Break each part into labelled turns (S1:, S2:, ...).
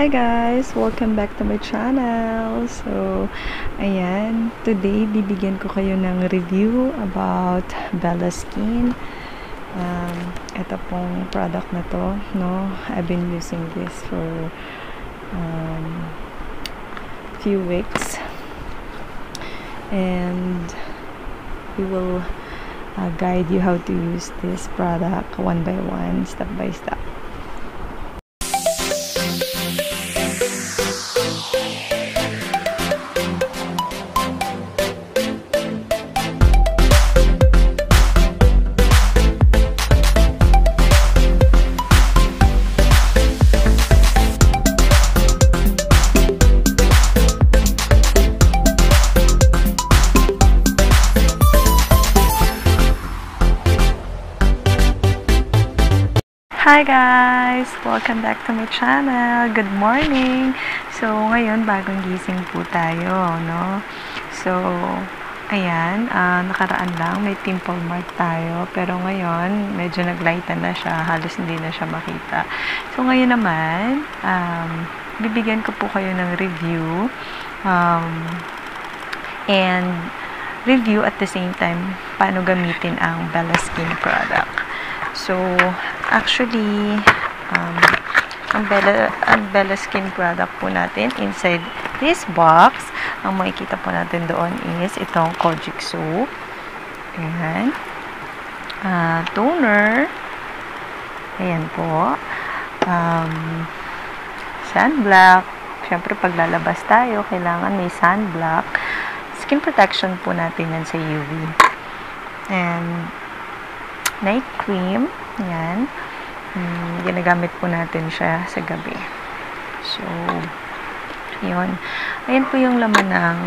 S1: Hi guys! Welcome back to my channel. So, ayan. Today, bibigyan ko kayo ng review about Bella Skin. Ito pong product na to, no? I've been using this for few weeks. And we will guide you how to use this product one by one, step by step. Hi guys! Welcome back to my channel. Good morning! So, ngayon, bagong gising po tayo, no? So, ayan, nakaraan lang, may pimple mark tayo. Pero ngayon, medyo naglighten na siya. Halos hindi na siya makita. So, ngayon naman, bibigyan ko po kayo ng review. And review at the same time, paano gamitin ang Bella Skin product. So, actually, ang Bella Skin product po natin inside this box, ang makikita po natin doon is itong Kojic soap. Ayan. Toner. Ayan po. Sunblock. Siyempre, pag lalabas tayo, kailangan may sunblock. Skin protection po natin yan sa UV. And night cream. Yan. Ginagamit po natin siya sa gabi. So, yun. Ayan po yung laman ng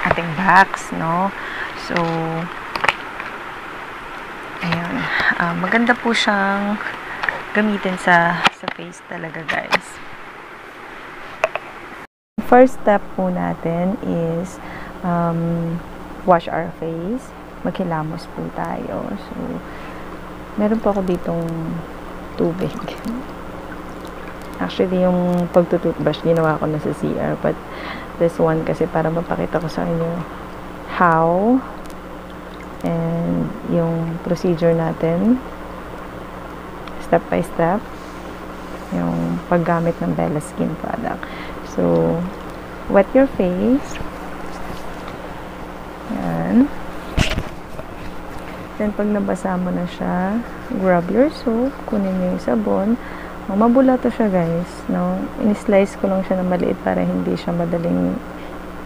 S1: ating box, no? So, ayun. Maganda po siyang gamitin sa face talaga, guys. First step po natin is wash our face. Maghilamos po tayo. So, meron po ako ditong tubig. Actually, yung pagtututbrush, ginawa ko na sa CR. But, this one kasi para mapakita ko sa inyo how and yung procedure natin step by step yung paggamit ng Bella Skin product. So, wet your face. Yan. Then, pag nabasa mo na siya, grab your soap, kunin nyo yung sabon. Mabula to siya, guys. No? In-slice ko lang siya na maliit para hindi siya madaling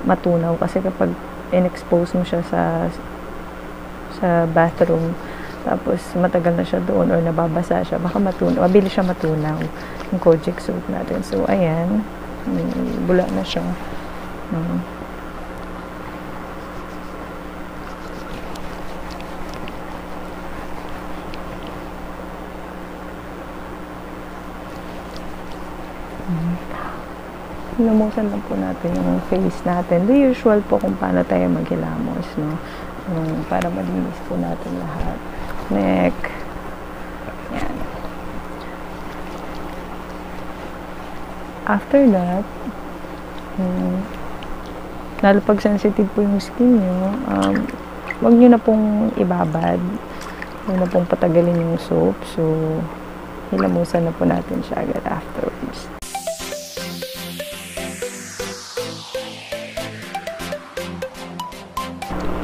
S1: matunaw. Kasi kapag in-expose mo siya sa bathroom, tapos matagal na siya doon or nababasa siya, baka matunaw. Mabilis siya matunaw yung Kojic soap natin. So, ayan. Bula na siya. No? Hilamusan lang po natin yung face natin. The usual po kung paano tayo maghilamos, no? Para malinis po natin lahat. Neck. Yan. After that, lalo pag sensitive po yung skin nyo, wag nyo na pong ibabad. Wag na pong patagalin yung soap. So, hilamusan na po natin siya agad afterwards.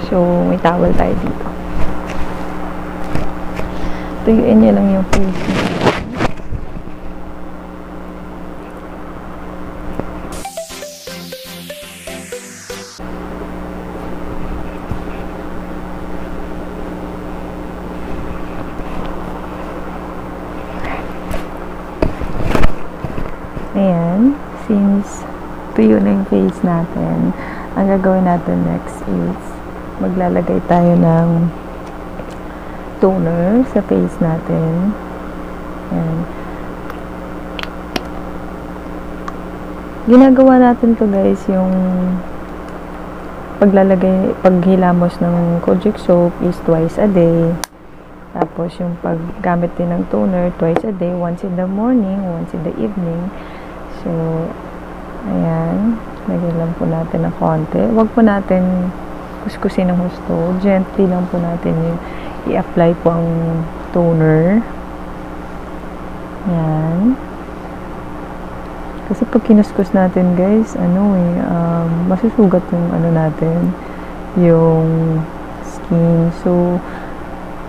S1: So, may towel tayo dito. Tuyuin niya lang yung face niya. Ayan. Since tuyo na yung face natin, ang gagawin natin next is maglalagay tayo ng toner sa face natin. Ayan. Ginagawa natin to, guys, yung paghilamos ng Kojic soap is twice a day. Tapos, yung paggamit din ng toner, twice a day, once in the morning, once in the evening. So, ayan. Lagyan lang po natin ng konti. Huwag po natin kuskusin ng husto. Gently lang po natin yung i-apply po ang toner. Ayan. Kasi pag kinuskus natin, guys, masusugat yung natin, yung skin. So,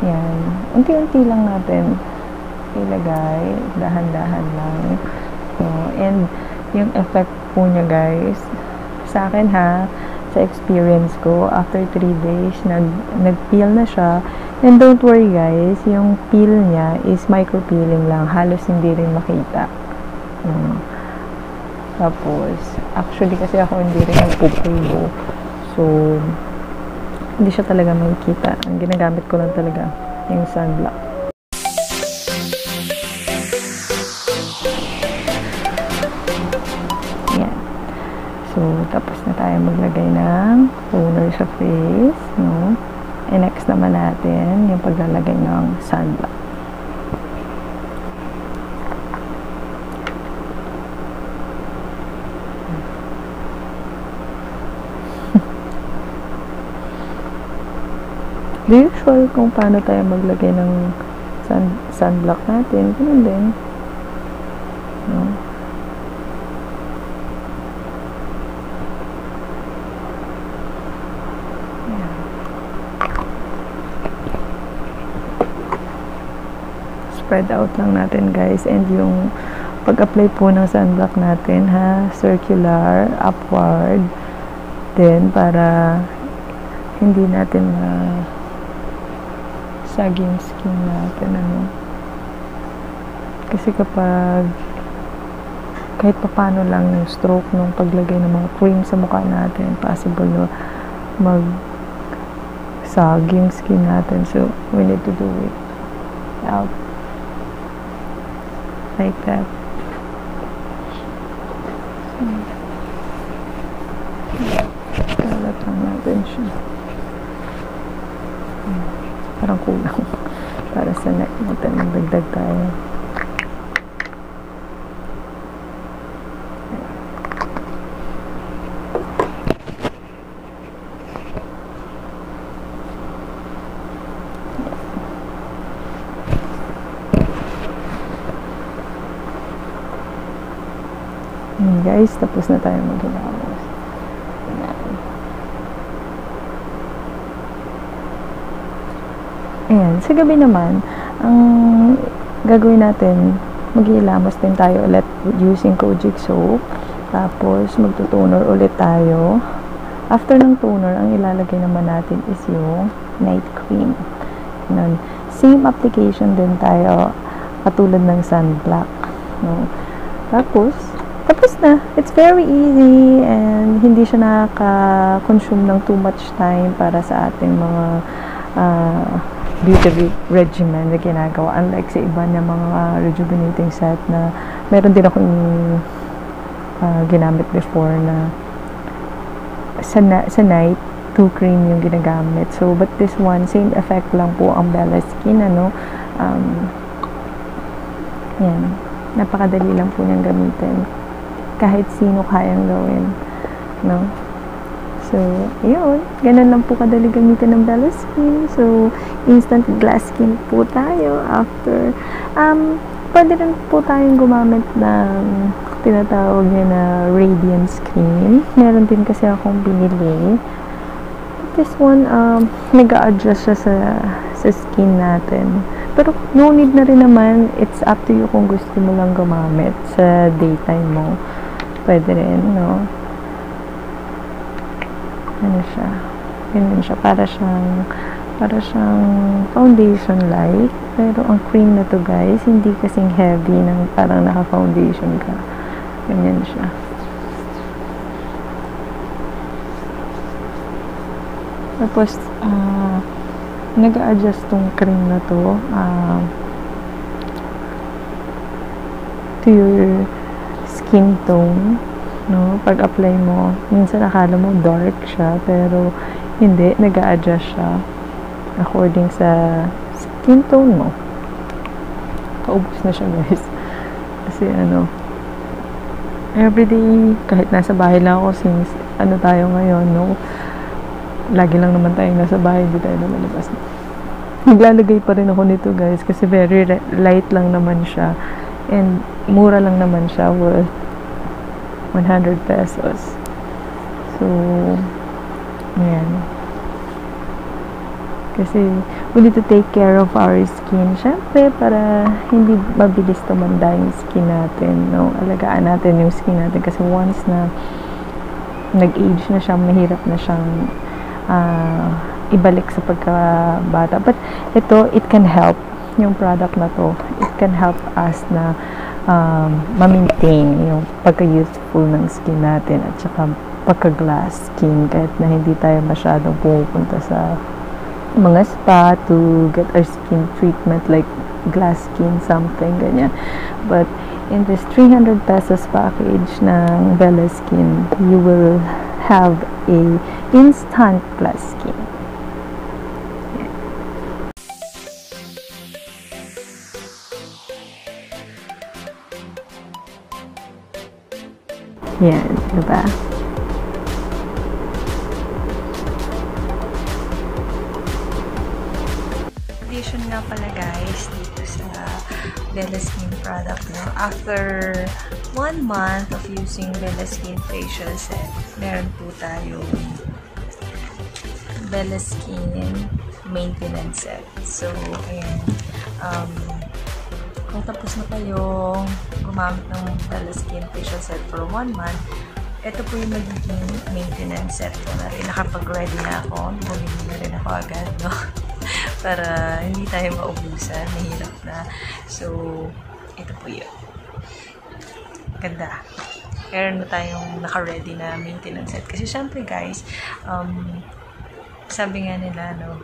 S1: yan. Unti-unti lang natin ilagay. Dahan-dahan lang. So, and yung effect po niya, guys, sa akin sa experience ko, after 3 days, nag-peel na siya. And don't worry, guys, yung peel niya is micro-peeling lang. Halos hindi rin makita. Tapos, actually kasi ako hindi rin nagpupulo. So, hindi siya talaga makikita. Ang ginagamit ko lang talaga yung sunblock. Yan. So, tapos na tayo maglagay ng toner sa face. No? And next naman natin yung paglalagay ng sunblock. The usual kung paano tayo maglagay ng sunblock natin, ganun din. No? Yeah. Spread out lang natin, guys, and yung pag-apply po ng sunblock natin, circular, upward, then para hindi natin sagi yung skin natin, kasi kapag kahit papano lang yung stroke nung paglagay ng mga cream sa mukha natin, possible na sagi yung skin natin. So we need to do it out like that. Kalat lang natin siya. Parang kulang para sa neck natin, magdagdag tayo. Guys, tapos na tayo maghilamos. Ayan, sa gabi naman, ang gagawin natin, maghihilamos din tayo ulit using Kojic soap. Tapos, magtutoner ulit tayo. After ng toner, ang ilalagay naman natin is yung night cream. Ganun. Same application din tayo, katulad ng sunblock. No? Tapos na. It's very easy and hindi siya nakaka-consume ng too much time para sa ating mga beauty regimen na ginagawa. Unlike sa iba na mga rejuvenating set na meron din akong ginamit before na sa night, 2 cream yung ginagamit. So, but this one, same effect lang po ang Bella Skin, yan. Napakadali lang po niyang gamitin. Kahit sino kayang gawin, no? So, yun. Ganun lang po kadali gamitin ng Bella Skin. So, instant glass skin po tayo after. Pwede rin po tayong gumamit ng tinatawag niya na Radiance Cream. Meron din kasi akong binili. This one, nag-a-adjust siya sa skin natin. Pero, no need na rin naman. It's up to you kung gusto mo lang gumamit sa daytime mo. Pwede rin, no? Ano siya? Ganyan siya. Para siyang foundation-like. Pero ang cream na to, guys, hindi kasing heavy ng parang naka-foundation ka. Ganyan siya. Tapos, nag-a-adjust tong cream na to to your skin tone, no? Pag-apply mo, minsan akala mo dark siya, pero hindi, nag-a-adjust siya according sa skin tone mo. Paubos na siya, guys. Kasi everyday, kahit nasa bahay lang ako, since tayo ngayon, no? Lagi lang naman tayo nasa bahay, hindi tayo lumalabas. Naglalagay pa rin ako nito, guys, kasi very light lang naman siya. And mura lang naman siya, worth 100 pesos. So, ayan. Kasi, we need to take care of our skin. Syempre, para hindi mabilis tumanda yung skin natin, no? Alagaan natin yung skin natin. Kasi once na nag-age na siya, mahirap na siyang ibalik sa pagkabata. But, it can help. Yung product na to, it can help us na ma-maintain yung pagka-useful ng skin natin at saka pagka-glass skin kahit na hindi tayo masyadong pumupunta sa mga spa to get our skin treatment like glass skin, something, ganyan. But in this 300 pesos package ng Bella Skin, you will have a instant glass skin. Yan, diba? Addition nga pala, guys, dito sa Bella Skin product, no? After 1 month of using Bella Skin facial set, meron po tayong Bella Skin maintenance set. So, ayan. Kung tapos na kayong gumamit ng Bella Skin facial set for 1 month, ito po yung magiging maintenance set ko na rin. Nakapag-ready na ako. Bumili na rin ako agad, no? Para hindi tayo maubusan. Mahirap na. So, ito po yun. Ganda. Meron na tayong naka-ready na maintenance set. Kasi syempre, guys, sabi nga nila, no,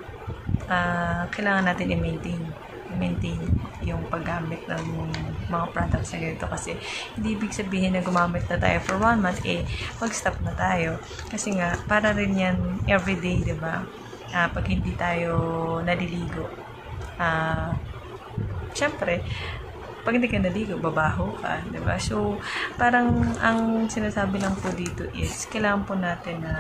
S1: kailangan natin i-maintain yung paggamit ng mga products na ganito kasi hindi ibig sabihin na gumamit na tayo for 1 month, mag-stop na tayo. Kasi nga, para rin yan everyday, diba? Pag hindi tayo naliligo, syempre, pag hindi ka naligo, babaho ka, diba? So, parang ang sinasabi lang po dito is, kailangan po natin na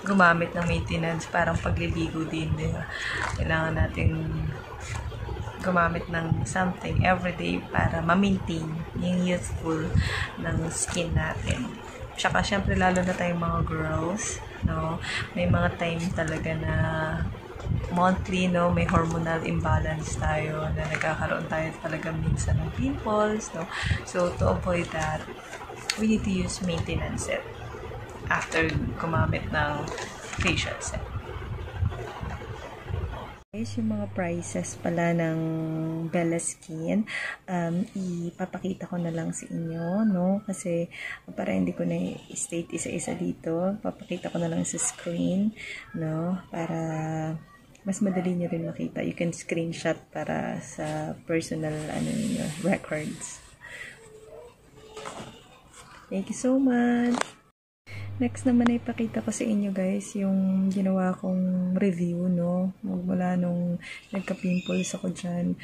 S1: gumamit ng maintenance, parang pagliligo din, diba? Kailangan natin gumamit ng something everyday para ma-maintain yung youthful ng skin natin. Tsaka, syempre, lalo na tayong mga girls, no? May mga time talaga na monthly, no? May hormonal imbalance tayo na nagkakaroon tayo talaga minsan ng pimples, no? So, to avoid that, we need to use maintenance set after gumamit ng facial set. Guys, yung mga prices pala ng Bella Skin, ipapakita ko na lang sa inyo, no? Kasi para hindi ko na i-state isa-isa dito, papakita ko na lang sa screen, no? Para mas madali nyo rin makita. You can screenshot para sa personal records. Thank you so much! Next naman ay ipakita ko sa inyo, guys, yung ginawa kong review, no? Mula nung nagka-pimples ako dyan,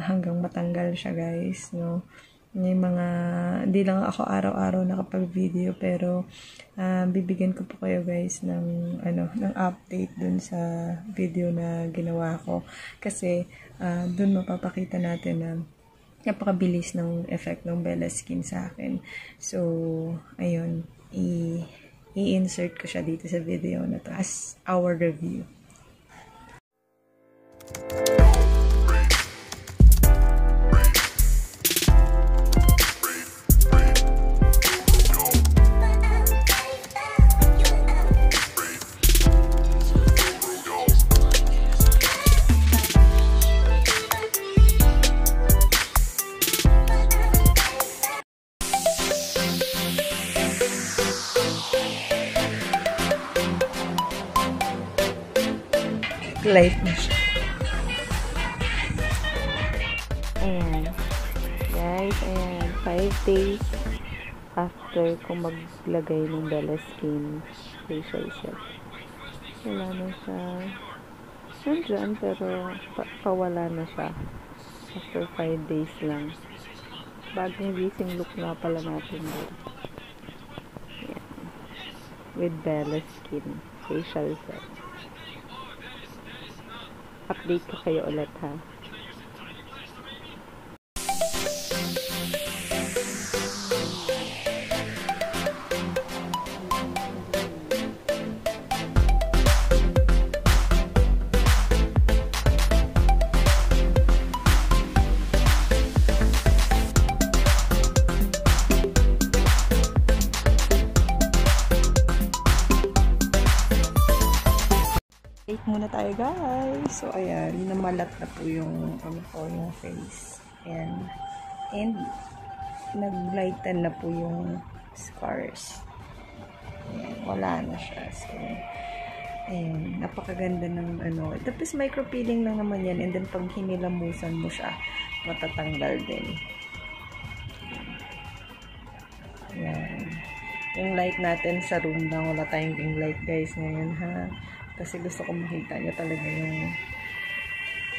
S1: hanggang matanggal siya, guys, no? May mga, hindi lang ako araw-araw nakapag-video, pero bibigyan ko po kayo, guys, ng update dun sa video na ginawa ko. Kasi, dun mapapakita natin na napakabilis ng effect ng Bella Skin sa akin. So, ayun. I-insert ko siya dito sa video na to as our review. Light na siya. Ayan. Guys, ayan. 5 days after ko maglagay ng Bella Skin facial set. Wala na siya. nandyan, pero pawala na siya. After 5 days lang. Bagong gising look nga pala natin din. Yan. With Bella Skin facial set. Update ko kayo ulit ha. Eat muna tayo guys. So ayan, namalat na po yung yung face. And naglighten na po yung scars. Ayan, wala na siya. So ayan, napakaganda ng tapos micropeeling lang naman yan, and then pag hinilamusan mo siya, matatanggal din. Ayan. Yung light natin sa room lang, wala tayong ring light guys ngayon ha. Kasi gusto ko makita nyo talaga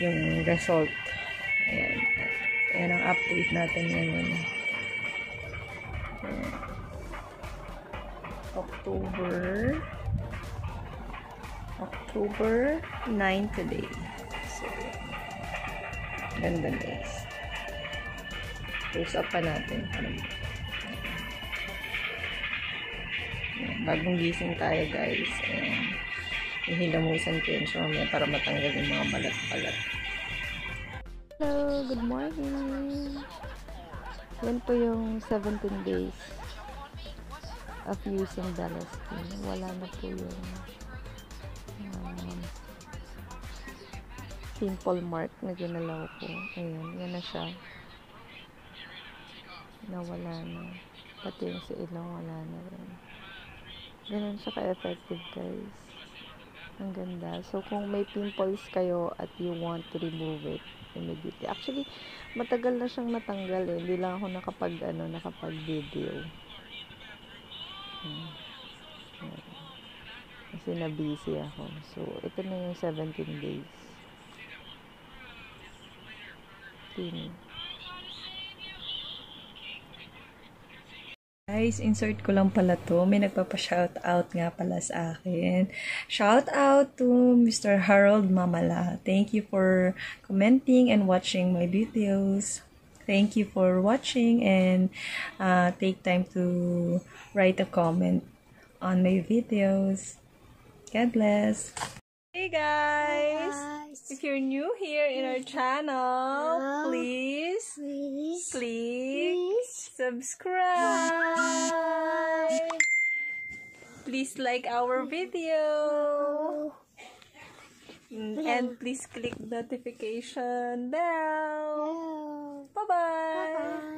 S1: yung result. Ayan. Ayan ang update natin ngayon. Ayan. October 9 today. So, ganda guys. Close up pa natin. Ayan. Bagong gising tayo guys. Ayan. Ihilamusan ko yun siya mamaya para matanggal yung mga balat-balat. Hello, good morning. Yan po yung 17 days of using Bella Skin. Wala na po yung pimple mark na ginalaw ko. Ayan, yan na siya. Nawala na. Pati yung sa ilong wala na rin. Ganun siya ka-effective guys. Ang ganda. So, kung may pimples kayo at you want to remove it immediately. Actually, matagal na siyang natanggal eh. Hindi lang ako nakapag-video. Kasi na-busy ako. So, ito na yung 17 days. Guys, insert ko lang pala to. May nagpapa-shoutout nga pala sa akin. Shout out to Mr. Harold Mamala. Thank you for commenting and watching my videos. Thank you for watching and take time to write a comment on my videos. God bless. Hey guys! If you're new here in our channel, please click subscribe. Please like our video. And please click notification bell. Bye-bye.